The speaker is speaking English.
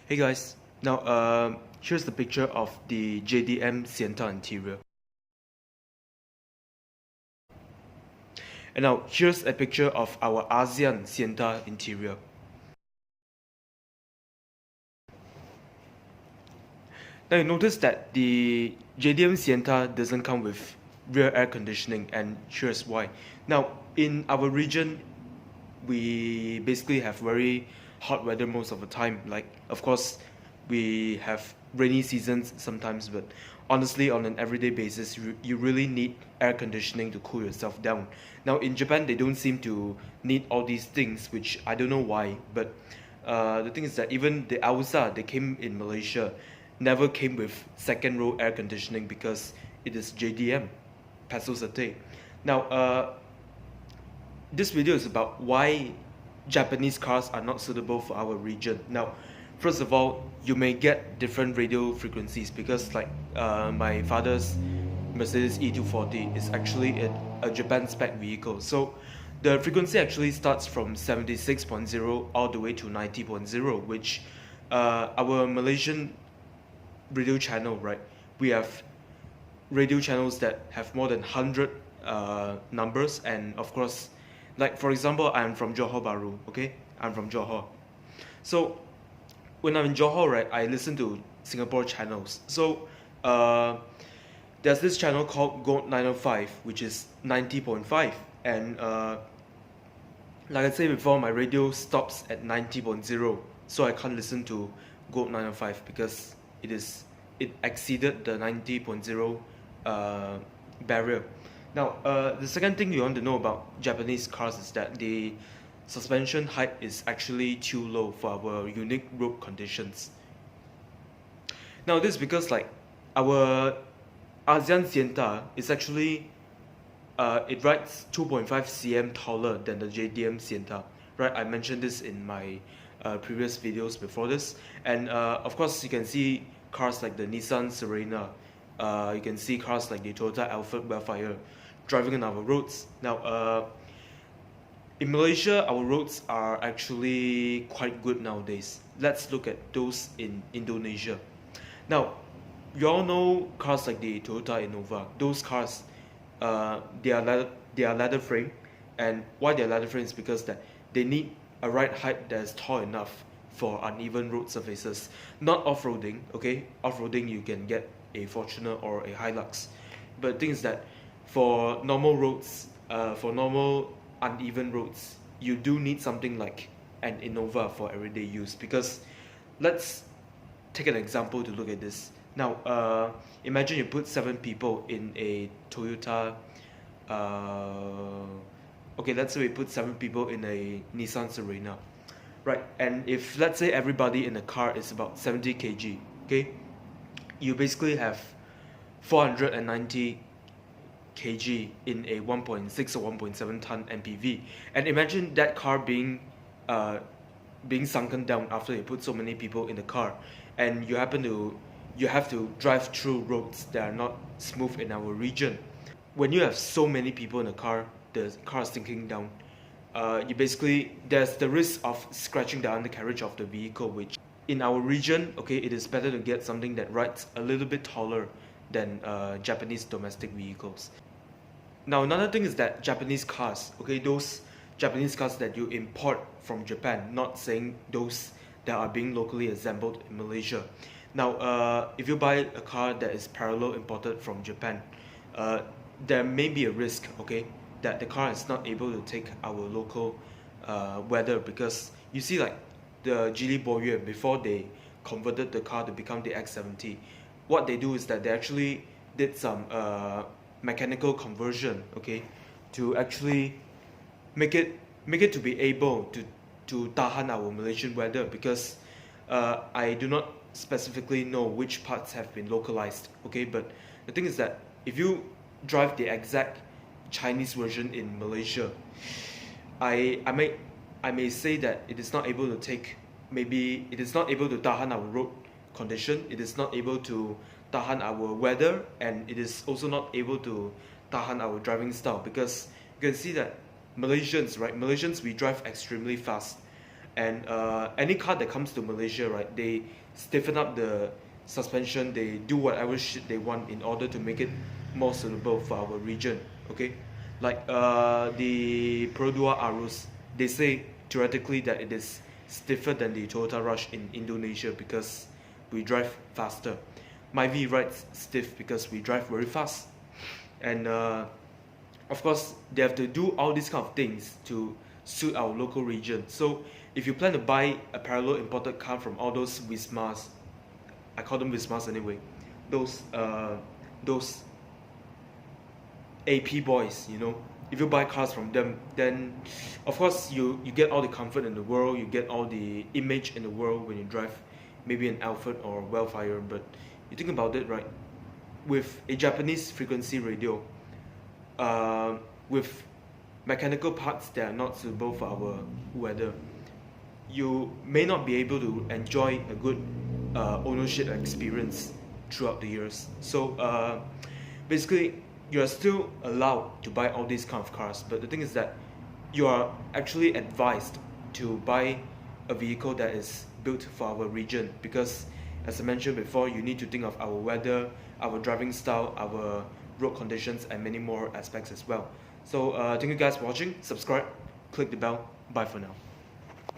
Hey guys, now here's the picture of the JDM Sienta interior. And now here's a picture of our ASEAN Sienta interior. Now you notice that the JDM Sienta doesn't come with rear air conditioning, and here's why. Now in our region, we basically have very hot weather most of the time. Like, of course, we have rainy seasons sometimes, but honestly, on an everyday basis, you really need air conditioning to cool yourself down. Now in Japan, they don't seem to need all these things, which I don't know why, but the thing is that even the AUSA they came in Malaysia never came with second row air conditioning because it is JDM, Peso Sate. Now this video is about why Japanese cars are not suitable for our region. Now, first of all, you may get different radio frequencies because like my father's Mercedes E240 is actually a Japan spec vehicle. So the frequency actually starts from 76.0 all the way to 90.0, which our Malaysian radio channel, right? We have radio channels that have more than 100 numbers, and of course, like for example, I'm from Johor Bahru, okay? I'm from Johor. So when I'm in Johor, right, I listen to Singapore channels. So there's this channel called Gold 905, which is 90.5, and like I said before, my radio stops at 90.0, so I can't listen to Gold 905 because it exceeded the 90.0 barrier. Now, the second thing you want to know about Japanese cars is that the suspension height is actually too low for our unique road conditions. Now, this is because like our ASEAN Sienta is actually it rides 2.5 cm taller than the JDM Sienta, right? I mentioned this in my previous videos before this, and of course you can see cars like the Nissan Serena, you can see cars like the Toyota Alphard Wildfire driving on our roads. Now in Malaysia, our roads are actually quite good nowadays. Let's look at those in Indonesia. Now you all know cars like the Toyota Innova. Those cars they are ladder frame, and why they are ladder frame is because that they need a ride height that is tall enough for uneven road surfaces. Not off-roading, okay? Off-roading you can get a Fortuner or a Hilux, but the thing is that for normal roads, for normal uneven roads, you do need something like an Innova for everyday use. Because let's take an example to look at this. Now, imagine you put 7 people in a Toyota. Okay, let's say we put 7 people in a Nissan Serena, right? And if let's say everybody in the car is about 70 kg, okay, you basically have 490 kg in a 1.6 or 1.7 ton MPV. And imagine that car being sunken down after you put so many people in the car, and you have to drive through roads that are not smooth in our region. When you have so many people in the car is sinking down. There's the risk of scratching the undercarriage of the vehicle, which in our region, okay, it is better to get something that rides a little bit taller than Japanese domestic vehicles. Now another thing is that Japanese cars, okay, those Japanese cars that you import from Japan, not saying those that are being locally assembled in Malaysia. Now if you buy a car that is parallel imported from Japan, there may be a risk, okay, that the car is not able to take our local weather, because you see like the Geely Boyue, before they converted the car to become the X70, what they do is that they actually did some mechanical conversion, okay, to actually make it to be able to tahan our Malaysian weather, because I do not specifically know which parts have been localized, okay, but the thing is that if you drive the exact Chinese version in Malaysia, I may say that it is not able to take, maybe it is not able to tahan our road condition, it is not able to tahan our weather, and it is also not able to tahan our driving style. Because you can see that Malaysians, right, we drive extremely fast. And any car that comes to Malaysia, right, they stiffen up the suspension, they do whatever shit they want in order to make it more suitable for our region. Okay, like the Perodua Arus, they say theoretically that it is stiffer than the Toyota Rush in Indonesia because we drive faster. My V rides stiff because we drive very fast, and of course they have to do all these kind of things to suit our local region. So if you plan to buy a parallel imported car from all those Wismas, I call them Wismas anyway, those AP boys, you know, if you buy cars from them, then of course you get all the comfort in the world, you get all the image in the world when you drive maybe an Alphard or Wildfire. But you think about it, right, with a Japanese frequency radio, with mechanical parts that are not suitable for our weather, you may not be able to enjoy a good ownership experience throughout the years. So basically, you are still allowed to buy all these kind of cars, but the thing is that you are actually advised to buy a vehicle that is built for our region, because as I mentioned before, you need to think of our weather, our driving style, our road conditions, and many more aspects as well. So thank you guys for watching. Subscribe, click the bell. Bye for now.